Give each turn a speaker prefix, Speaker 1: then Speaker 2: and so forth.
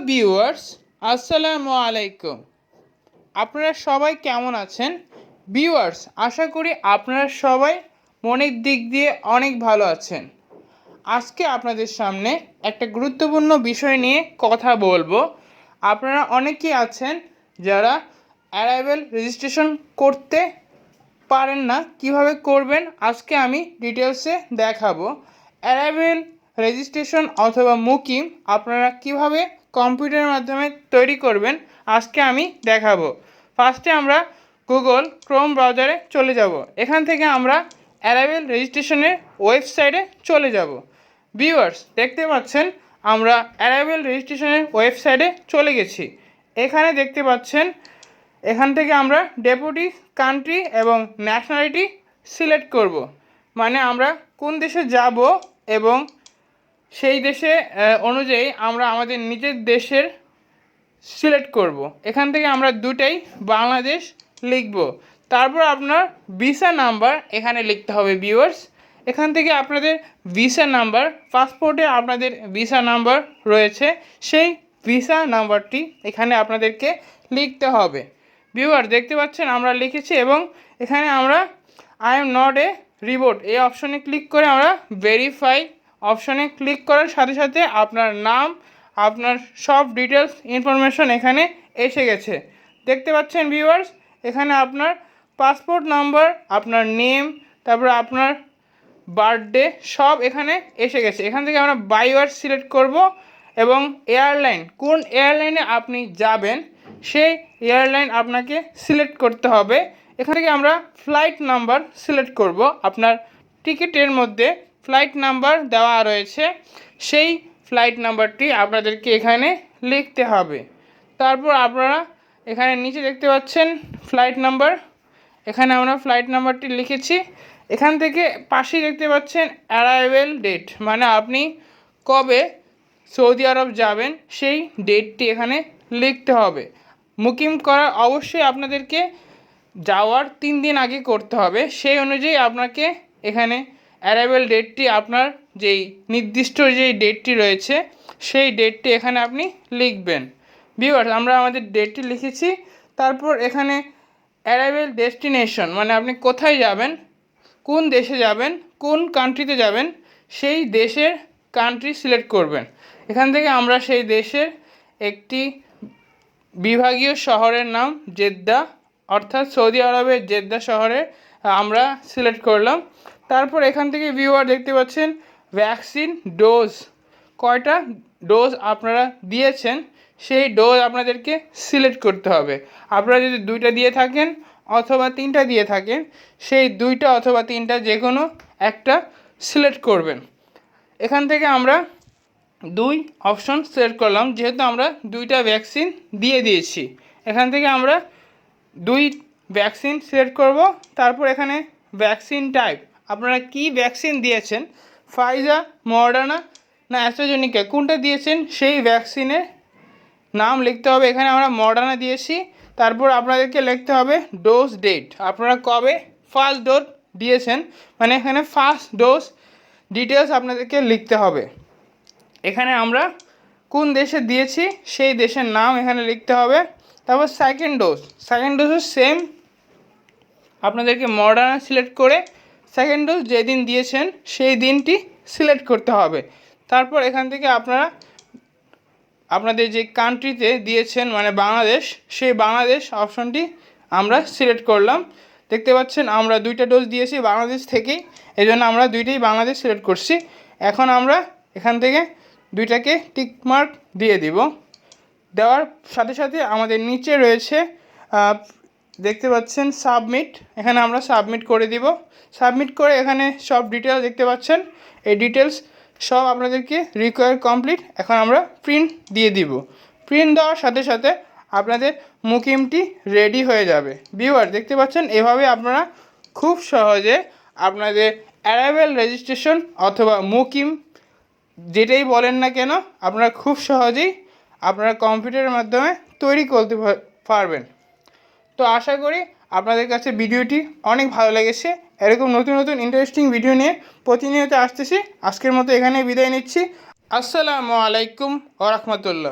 Speaker 1: Viewers, আসসালামু আলাইকুম। আপনারা সবাই কেমন আছেন? ভিউয়ার্স, আশা করি আপনারা সবাই মনের দিক দিয়ে অনেক ভালো আছেন। আজকে আপনাদের সামনে একটা গুরুত্বপূর্ণ বিষয় নিয়ে কথা বলবো। আপনারা অনেকেই আছেন যারা অ্যারাইভেল রেজিস্ট্রেশন করতে পারেন না, কিভাবে করবেন আজকে আমি ডিটেলসে দেখাবো। অ্যারাইভেল রেজিস্ট্রেশন অথবা মুকিম আপনারা কিভাবে কম্পিউটারের মাধ্যমে তৈরি করবেন আজকে আমি দেখাবো। ফার্স্টে আমরা গুগল ক্রোম ব্রাউজারে চলে যাব। এখান থেকে আমরা অ্যারাইভেল রেজিস্ট্রেশনের ওয়েবসাইটে চলে যাব। ভিউয়ার্স, দেখতে পাচ্ছেন আমরা অ্যারাইভেল রেজিস্ট্রেশনের ওয়েবসাইটে চলে গেছি। এখানে দেখতে পাচ্ছেন এখান থেকে আমরা ডেপুটি, কান্ট্রি এবং ন্যাশনালিটি সিলেক্ট করব। মানে আমরা কোন দেশে যাব এবং সেই দেশে অনুযায়ী আমরা আমাদের নিজের দেশের সিলেক্ট করব। এখান থেকে আমরা দুটাই বাংলাদেশ লিখব। তারপর আপনার ভিসা নাম্বার এখানে লিখতে হবে। ভিউয়ার্স, এখান থেকে আপনাদের ভিসা নাম্বার, পাসপোর্টে আপনাদের ভিসা নাম্বার রয়েছে, সেই ভিসা নাম্বারটি এখানে আপনাদেরকে লিখতে হবে। ভিউয়ার, দেখতে পাচ্ছেন আমরা লিখেছি এবং এখানে আমরা I am not a reboot এই অপশনে ক্লিক করে আমরা ভেরিফাই অপশনে ক্লিক করার সাথে সাথে আপনার নাম, আপনার সব ডিটেলস ইনফরমেশন এখানে এসে গেছে। দেখতে পাচ্ছেন ভিউয়ার্স, এখানে আপনার পাসপোর্ট নাম্বার, আপনার নেম, তারপর আপনার বার্থডে সব এখানে এসে গেছে। এখান থেকে আমরা বাই ওয়ার সিলেক্ট করব এবং এয়ারলাইন, কোন এয়ারলাইনে আপনি যাবেন সেই এয়ারলাইন আপনাকে সিলেক্ট করতে হবে। এখান থেকে আমরা ফ্লাইট নাম্বার সিলেক্ট করব। আপনার টিকিটের মধ্যে ফ্লাইট নাম্বার দেওয়া রয়েছে, সেই ফ্লাইট নাম্বারটি আপনাদেরকে এখানে লিখতে হবে। তারপর আপনারা এখানে নিচে দেখতে পাচ্ছেন ফ্লাইট নাম্বার, এখানে আমরা ফ্লাইট নাম্বারটি লিখেছি। এখান থেকে পাশেই দেখতে পাচ্ছেন অ্যারাইভেল ডেট, মানে আপনি কবে সৌদি আরব যাবেন সেই ডেটটি এখানে লিখতে হবে। মুকিম করা অবশ্যই আপনাদেরকে যাওয়ার 3 দিন আগে করতে হবে। সেই অনুযায়ী আপনাকে এখানে অ্যারাইভেল ডেটটি, আপনার যেই নির্দিষ্ট যেই ডেটটি রয়েছে সেই ডেটটি এখানে আপনি লিখবেন। ভিউয়ার্স, আমরা আমাদের ডেটটি লিখেছি। তারপর এখানে অ্যারাইভেল ডেস্টিনেশন, মানে আপনি কোথায় যাবেন, কোন দেশে যাবেন, কোন কান্ট্রিতে যাবেন সেই দেশের কান্ট্রি সিলেক্ট করবেন। এখান থেকে আমরা সেই দেশের একটি বিভাগীয় শহরের নাম জেদ্দা, অর্থাৎ সৌদি আরবের জেদ্দা শহরে আমরা সিলেক্ট করলাম। তারপর এখান থেকে ভিউয়ার দেখতে পাচ্ছেন ভ্যাকসিন ডোজ, কয়টা ডোজ আপনারা দিয়েছেন সেই ডোজ আপনাদেরকে সিলেক্ট করতে হবে। আপনারা যদি 2টা দিয়ে থাকেন অথবা 3টা দিয়ে থাকেন, সেই 2টা অথবা 3টা যে কোনো একটা সিলেক্ট করবেন। এখান থেকে আমরা 2 অপশন সিলেক্ট করলাম, যেহেতু আমরা 2টা ভ্যাকসিন দিয়ে দিয়েছি। এখান থেকে আমরা 2 ভ্যাকসিন সিলেক্ট করব। তারপর এখানে ভ্যাকসিন টাইপ, আপনারা কি ভ্যাকসিন দিয়েছেন, ফাইজার, মডার্না না অ্যাস্ট্রাজেনিকা, কোনটা দিয়েছেন সেই ভ্যাকসিনের নাম লিখতে হবে। এখানে আমরা মডার্না দিয়েছি। তারপর আপনাদেরকে লিখতে হবে ডোজ ডেট, আপনারা কবে ফার্স্ট ডোজ দিয়েছেন, মানে এখানে ফার্স্ট ডোজ ডিটেলস আপনাদেরকে লিখতে হবে। এখানে আমরা কোন দেশে দিয়েছি সেই দেশের নাম এখানে লিখতে হবে। তারপর সেকেন্ড ডোজও সেম, আপনাদেরকে মডার্না সিলেক্ট করে সেকেন্ড ডোজ যেদিন দিয়েছেন সেই দিনটি সিলেক্ট করতে হবে। তারপর এখান থেকে আপনারা আপনাদের যে কান্ট্রিতে দিয়েছেন, মানে বাংলাদেশ, সেই বাংলাদেশ অপশনটি আমরা সিলেক্ট করলাম। দেখতে পাচ্ছেন আমরা 2টা ডোজ দিয়েছি বাংলাদেশ থেকেই, এই জন্য আমরা 2টাই বাংলাদেশ সিলেক্ট করছি। এখন আমরা এখান থেকে 2টাকে টিক মার্ক দিয়ে দিব। দেওয়ার সাথে সাথে আমাদের নিচে রয়েছে দেখতে পাচ্ছেন সাবমিট, এখানে আমরা সাবমিট করে দিব। সাবমিট করে এখানে সব ডিটেলস দেখতে পাচ্ছেন, এই ডিটেলস সব আপনাদেরকে রিকোয়ার কমপ্লিট। এখন আমরা প্রিন্ট দিয়ে দিব। প্রিন্ট দেওয়ার সাথে সাথে আপনাদের মুকিমটি রেডি হয়ে যাবে। ভিউয়ার, দেখতে পাচ্ছেন এভাবে আপনারা খুব সহজে আপনাদের অ্যারাইভেল রেজিস্ট্রেশন অথবা মুকিম যেটাই বলেন না কেন, আপনারা খুব সহজেই আপনারা কম্পিউটারের মাধ্যমে তৈরি করতে পারবেন। তো আশা করি আপনাদের কাছে ভিডিওটি অনেক ভালো লেগেছে। এরকম নতুন নতুন ইন্টারেস্টিং ভিডিও নিয়ে প্রতিনিয়ত আসতেছি। আজকের মতো এখানেই বিদায় নিচ্ছি। আসসালামু আলাইকুম ওয়া রাহমাতুল্লাহ।